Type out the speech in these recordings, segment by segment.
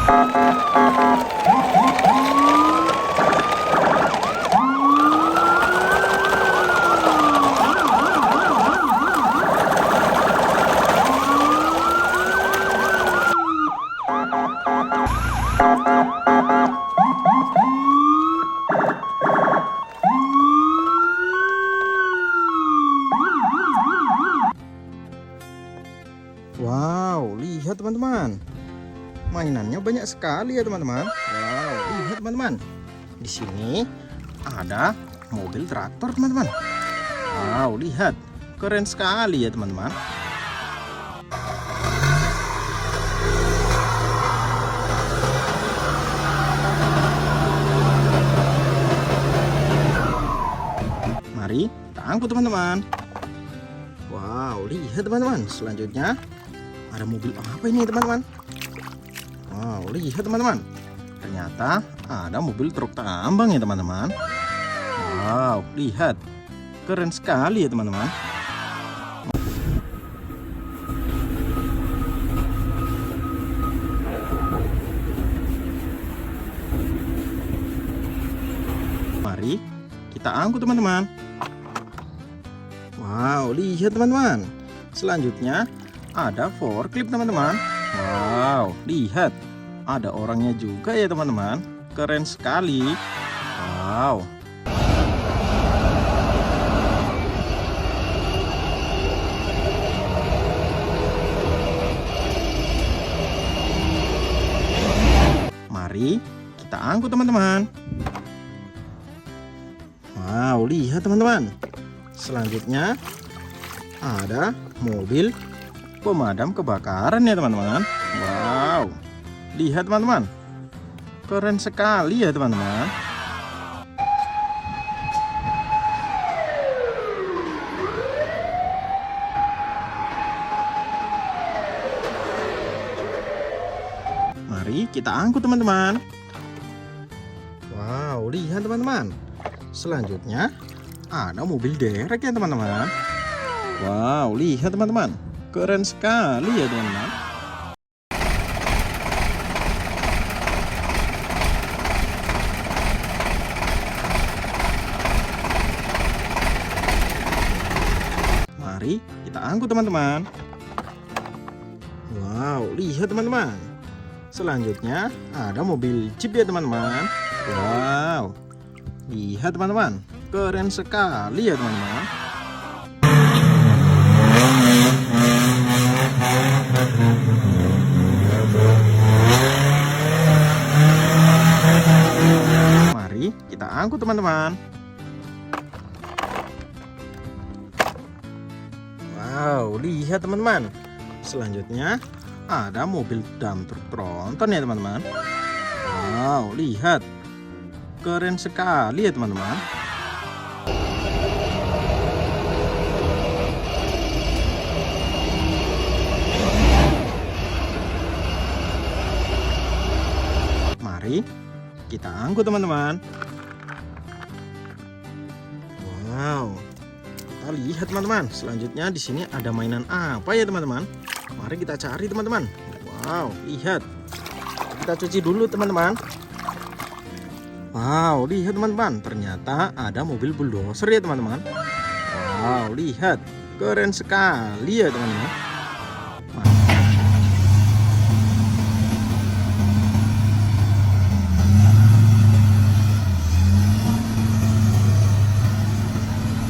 Wow, lihat teman-teman. Mainannya banyak sekali ya teman-teman. Wow, lihat teman-teman. Di sini ada mobil traktor teman-teman. Wow, lihat. Keren sekali ya teman-teman. Mari kita angkut teman-teman. Wow, lihat teman-teman. Selanjutnya ada mobil apa ini teman-teman? Wow, lihat teman-teman. Ternyata ada mobil truk tambang ya teman-teman. Wow, lihat. Keren sekali ya teman-teman. Mari kita angkut teman-teman. Wow, lihat teman-teman. Selanjutnya ada forklift teman-teman. Wow, lihat. Ada orangnya juga ya teman-teman. Keren sekali. Wow. Mari kita angkut teman-teman. Wow, lihat teman-teman. Selanjutnya ada mobil pemadam kebakaran ya teman-teman. Wow, lihat teman-teman. Keren sekali ya teman-teman. Mari kita angkut teman-teman. Wow, lihat teman-teman. Selanjutnya ada mobil derek ya teman-teman. Wow, lihat teman-teman. Keren sekali ya teman-teman. Mari kita angkut teman-teman. Wow, lihat teman-teman. Selanjutnya ada mobil jeep ya teman-teman. Wow, lihat teman-teman. Keren sekali ya teman-teman. Mari kita angkut teman-teman. Wow, lihat teman-teman. Selanjutnya ada mobil dump truk tronton ya teman-teman. Wow, lihat. Keren sekali ya teman-teman. Mari kita angkut teman-teman. Wow, kita lihat teman-teman. Selanjutnya di sini ada mainan apa ya teman-teman? Mari kita cari teman-teman. Wow, lihat. Kita cuci dulu teman-teman. Wow, lihat teman-teman. Ternyata ada mobil bulldozer ya teman-teman. Wow, lihat. Keren sekali ya teman-teman.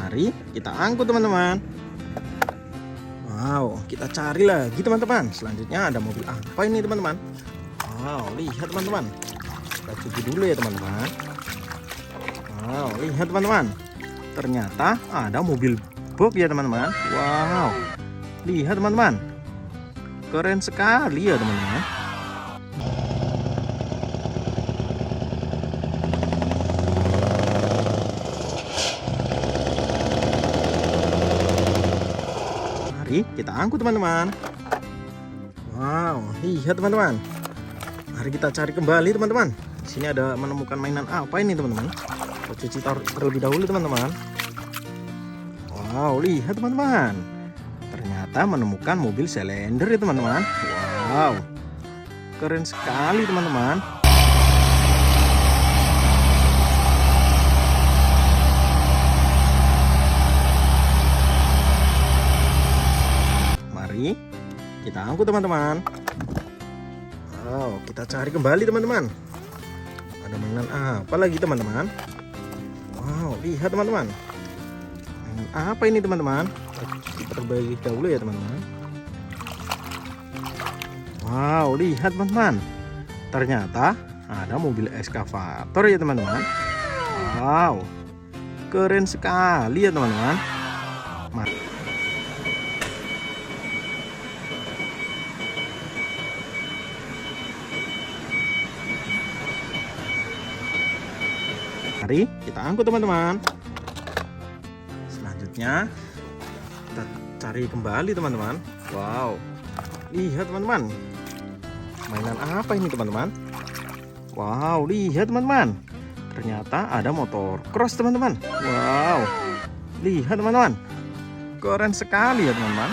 Mari kita angkut teman-teman. Wow, kita cari lagi teman-teman. Selanjutnya ada mobil apa ini teman-teman? Wow, lihat teman-teman. Kita cuci dulu ya teman-teman. Wow, lihat teman-teman. Ternyata ada mobil box ya teman-teman. Wow, lihat teman-teman. Keren sekali ya teman-teman. Mari kita angkut teman-teman. Wow, lihat teman-teman. Mari kita cari kembali teman-teman. Di sini ada menemukan mainan apa ini teman-teman? Kita cuci terlebih dahulu teman-teman. Wow, lihat teman-teman. Ternyata menemukan mobil silinder ya teman-teman. Wow, Keren sekali teman-teman. Mari kita angkut teman-teman. Wow, kita cari kembali teman-teman. Ada mainan apa lagi teman-teman? Wow, lihat teman-teman. Mainan apa ini teman-teman? Kita terbagi dahulu ya teman-teman. Wow, lihat teman-teman. Ternyata ada mobil ekskavator ya teman-teman. Wow, keren sekali ya teman-teman. Mari kita angkut teman-teman. Selanjutnya kita cari kembali teman-teman. Wow, lihat teman-teman. Mainan apa ini teman-teman? Wow, lihat teman-teman. Ternyata ada motor cross teman-teman. Wow, lihat teman-teman. Keren sekali ya teman-teman.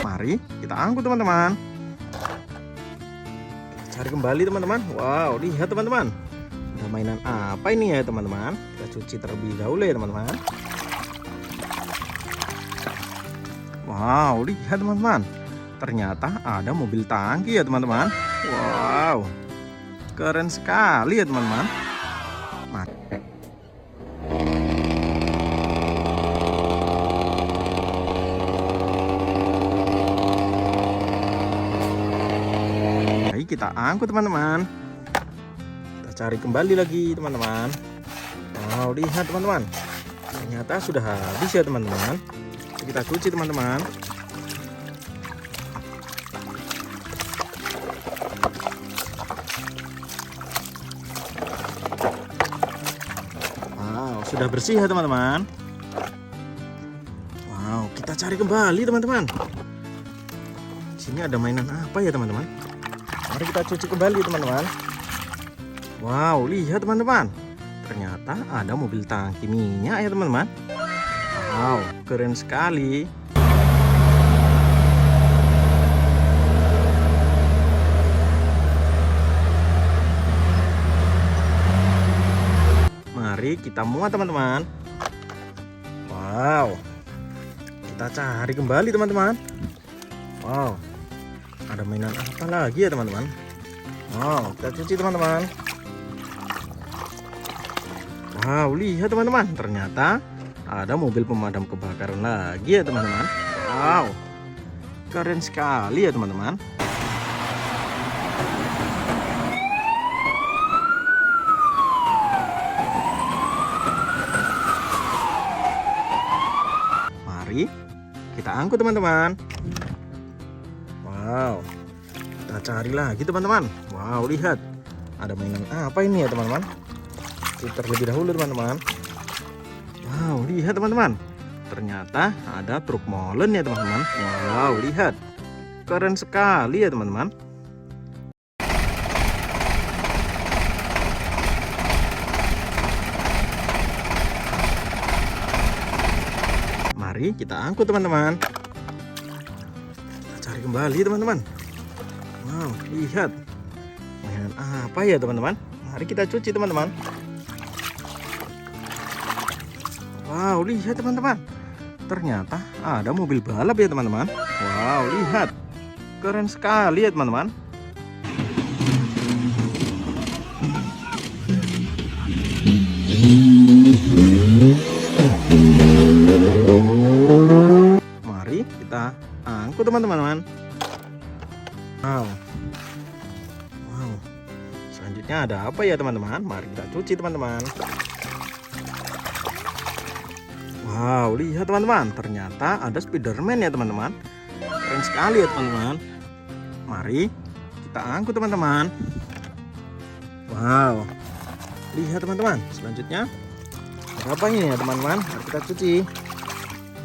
Mari kita angkut teman-teman. Kita cari kembali teman-teman. Wow, lihat teman-teman. Ada mainan apa ini ya teman-teman? Kita cuci terlebih dahulu ya teman-teman. Wow, lihat teman-teman. Ternyata ada mobil tangki ya teman-teman. Wow, keren sekali ya teman-teman. Mari kita angkut teman-teman. Kita cari kembali lagi teman-teman. Wow, lihat teman-teman. Ternyata sudah habis ya teman-teman. Kita cuci teman-teman. Wow, sudah bersih ya teman-teman. Wow, kita cari kembali teman-teman. Sini ada mainan apa ya teman-teman? Mari kita cuci kembali teman-teman. Wow, lihat teman-teman. Ternyata ada mobil tangki minyak ya teman-teman. Wow, keren sekali. Mari kita muat teman-teman. Wow, kita cari kembali teman-teman. Wow, ada mainan apa lagi ya teman-teman? Wow, kita cuci teman-teman. Wow, lihat teman-teman. Ternyata ada mobil pemadam kebakaran lagi ya teman-teman. Wow, keren sekali ya teman-teman. Mari kita angkut teman-teman. Wow, kita cari lagi teman-teman. Wow, lihat ada mainan apa ini ya teman-teman? Kita terlebih dahulu teman-teman. Wow, lihat teman-teman. Ternyata ada truk molen ya teman-teman. Wow, lihat. Keren sekali ya teman-teman. Mari kita angkut teman-teman. Kita cari kembali teman-teman. Wow, lihat. Mainan apa ya teman-teman? Mari kita cuci teman-teman. Wow, lihat teman-teman. Ternyata ada mobil balap ya teman-teman. Wow, lihat. Keren sekali ya teman-teman. Mari kita angkut teman-teman. Wow. Wow. Selanjutnya ada apa ya teman-teman? Mari kita cuci teman-teman. Wow, lihat teman-teman. Ternyata ada Spiderman ya teman-teman. Keren sekali ya teman-teman. Mari kita angkut teman-teman. Wow, lihat teman-teman. Selanjutnya apa ini ya teman-teman? Mari kita cuci.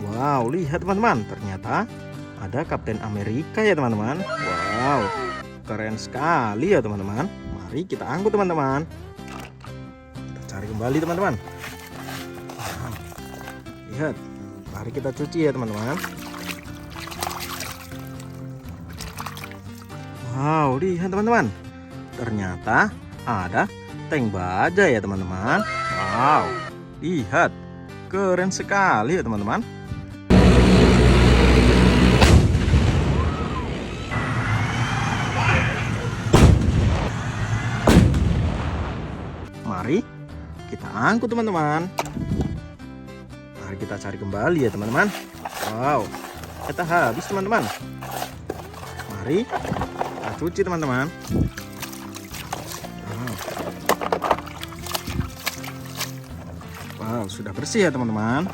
Wow, lihat teman-teman. Ternyata ada Kapten Amerika ya teman-teman. Wow, keren sekali ya teman-teman. Mari kita angkut teman-teman. Kita cari kembali teman-teman. Lihat, mari kita cuci ya teman-teman. Wow, lihat teman-teman. Ternyata ada tank baja ya teman-teman. Wow, lihat, keren sekali ya teman-teman. Mari kita angkut teman-teman. Mari kita cari kembali ya teman-teman. Wow, kita habis teman-teman. Mari kita cuci teman-teman. Wow, sudah bersih ya teman-teman.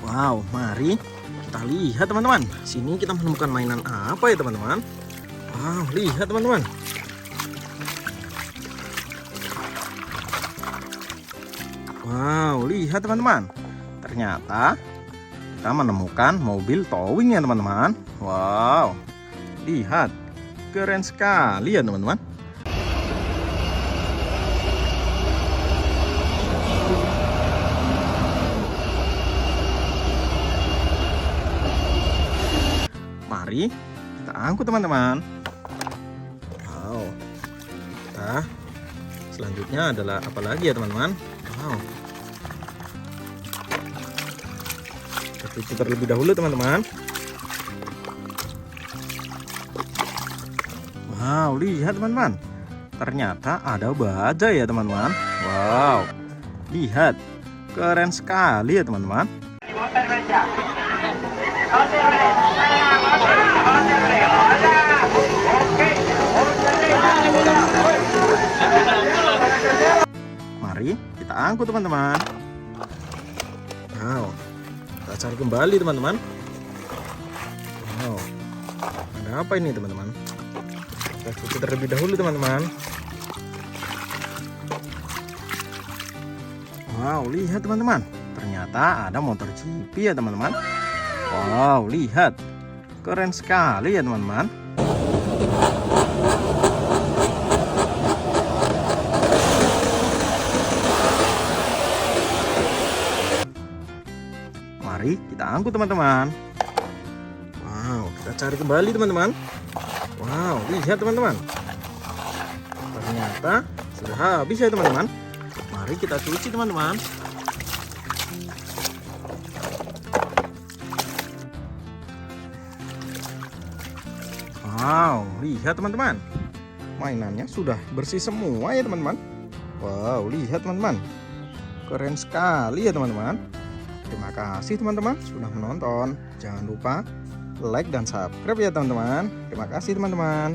Wow, mari kita lihat teman-teman. Sini kita menemukan mainan apa ya teman-teman? Wow, lihat teman-teman. Wow, lihat teman-teman. Ternyata kita menemukan mobil towing ya teman-teman. Wow, lihat, keren sekali ya teman-teman. Mari kita angkut teman-teman. Wow, kita selanjutnya adalah apa lagi ya teman-teman? Wow, kita cuci terlebih dahulu teman-teman. Wow, lihat teman-teman. Ternyata ada baja ya teman-teman. Wow, lihat, keren sekali ya teman-teman. Mari kita angkut teman-teman. Wow, kita cari kembali teman-teman. Wow, ada apa ini teman-teman? Kita cuci terlebih dahulu teman-teman. Wow, lihat teman-teman. Ternyata ada motor GP ya teman-teman. Wow, lihat, keren sekali ya teman-teman. Mari kita angkut teman-teman. Wow, kita cari kembali teman-teman. Wow, lihat teman-teman. Ternyata sudah habis ya teman-teman. Mari kita cuci teman-teman. Wow, lihat teman-teman. Mainannya sudah bersih semua ya teman-teman. Wow, lihat teman-teman. Keren sekali ya teman-teman. Terima kasih teman-teman sudah menonton. Jangan lupa like dan subscribe ya teman-teman. Terima kasih teman-teman.